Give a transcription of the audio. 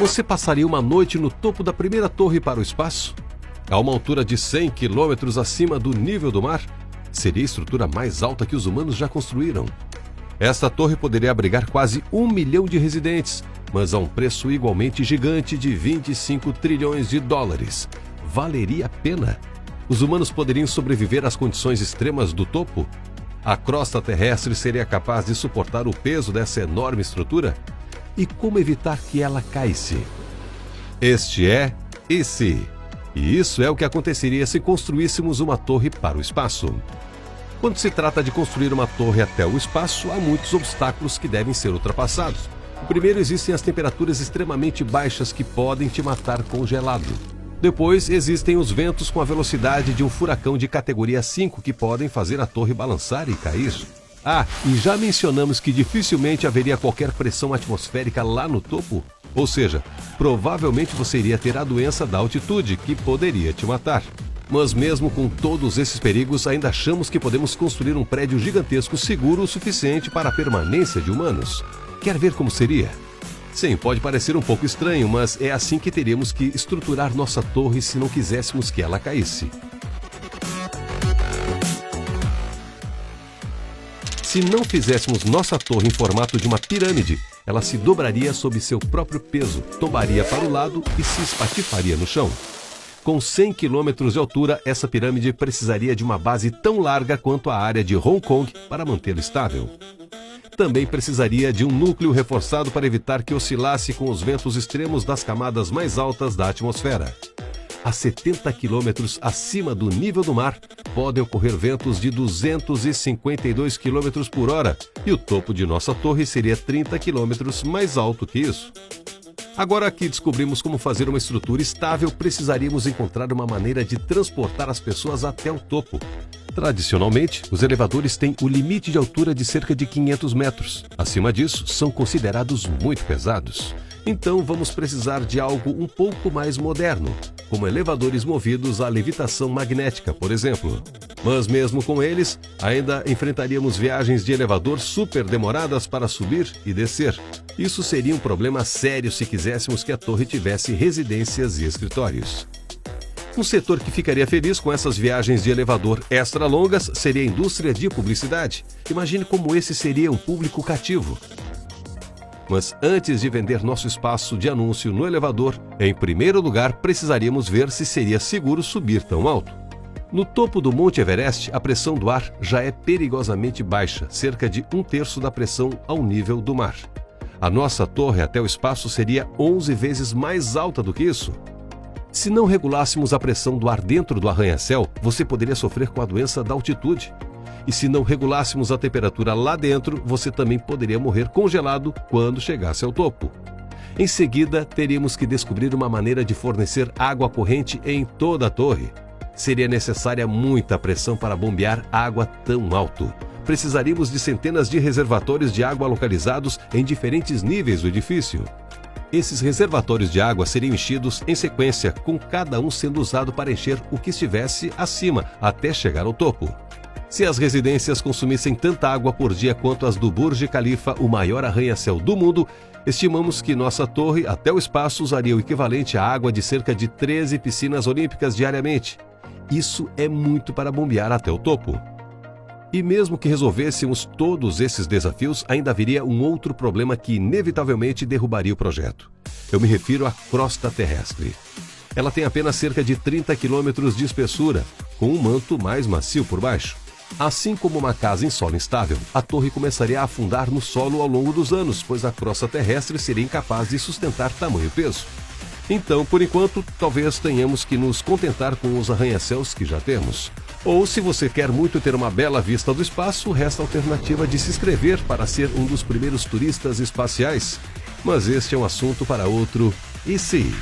Você passaria uma noite no topo da primeira torre para o espaço? A uma altura de 100 quilômetros acima do nível do mar? Seria a estrutura mais alta que os humanos já construíram. Esta torre poderia abrigar quase 1 milhão de residentes, mas a um preço igualmente gigante de 25 trilhões de dólares. Valeria a pena? Os humanos poderiam sobreviver às condições extremas do topo? A crosta terrestre seria capaz de suportar o peso dessa enorme estrutura? E como evitar que ela caísse? Este é E Se. E isso é o que aconteceria se construíssemos uma torre para o espaço. Quando se trata de construir uma torre até o espaço, há muitos obstáculos que devem ser ultrapassados. Primeiro, existem as temperaturas extremamente baixas que podem te matar congelado. Depois, existem os ventos com a velocidade de um furacão de categoria 5 que podem fazer a torre balançar e cair. E já mencionamos que dificilmente haveria qualquer pressão atmosférica lá no topo. Ou seja, provavelmente você iria ter a doença da altitude, que poderia te matar. Mas mesmo com todos esses perigos, ainda achamos que podemos construir um prédio gigantesco seguro o suficiente para a permanência de humanos. Quer ver como seria? Sim, pode parecer um pouco estranho, mas é assim que teríamos que estruturar nossa torre se não quiséssemos que ela caísse. Se não fizéssemos nossa torre em formato de uma pirâmide, ela se dobraria sob seu próprio peso, tombaria para o lado e se espatifaria no chão. Com 100 quilômetros de altura, essa pirâmide precisaria de uma base tão larga quanto a área de Hong Kong para mantê-la estável. Também precisaria de um núcleo reforçado para evitar que oscilasse com os ventos extremos das camadas mais altas da atmosfera. A 70 quilômetros acima do nível do mar, podem ocorrer ventos de 252 quilômetros por hora e o topo de nossa torre seria 30 quilômetros mais alto que isso. Agora que descobrimos como fazer uma estrutura estável, precisaríamos encontrar uma maneira de transportar as pessoas até o topo. Tradicionalmente, os elevadores têm o limite de altura de cerca de 500 metros. Acima disso, são considerados muito pesados. Então, vamos precisar de algo um pouco mais moderno, como elevadores movidos à levitação magnética, por exemplo. Mas mesmo com eles, ainda enfrentaríamos viagens de elevador super demoradas para subir e descer. Isso seria um problema sério se quiséssemos que a torre tivesse residências e escritórios. Um setor que ficaria feliz com essas viagens de elevador extra longas seria a indústria de publicidade. Imagine como esse seria um público cativo. Mas antes de vender nosso espaço de anúncio no elevador, em primeiro lugar precisaríamos ver se seria seguro subir tão alto. No topo do Monte Everest, a pressão do ar já é perigosamente baixa, cerca de 1/3 da pressão ao nível do mar. A nossa torre até o espaço seria 11 vezes mais alta do que isso. Se não regulássemos a pressão do ar dentro do arranha-céu, você poderia sofrer com a doença da altitude. E se não regulássemos a temperatura lá dentro, você também poderia morrer congelado quando chegasse ao topo. Em seguida, teríamos que descobrir uma maneira de fornecer água corrente em toda a torre. Seria necessária muita pressão para bombear água tão alto. Precisaríamos de centenas de reservatórios de água localizados em diferentes níveis do edifício. Esses reservatórios de água seriam enchidos em sequência, com cada um sendo usado para encher o que estivesse acima, até chegar ao topo. Se as residências consumissem tanta água por dia quanto as do Burj Khalifa, o maior arranha-céu do mundo, estimamos que nossa torre até o espaço usaria o equivalente à água de cerca de 13 piscinas olímpicas diariamente. Isso é muito para bombear até o topo. E mesmo que resolvêssemos todos esses desafios, ainda haveria um outro problema que inevitavelmente derrubaria o projeto. Eu me refiro à crosta terrestre. Ela tem apenas cerca de 30 quilômetros de espessura, com um manto mais macio por baixo. Assim como uma casa em solo instável, a torre começaria a afundar no solo ao longo dos anos, pois a crosta terrestre seria incapaz de sustentar tamanho peso. Então, por enquanto, talvez tenhamos que nos contentar com os arranha-céus que já temos. Ou, se você quer muito ter uma bela vista do espaço, resta a alternativa de se inscrever para ser um dos primeiros turistas espaciais. Mas este é um assunto para outro E Se.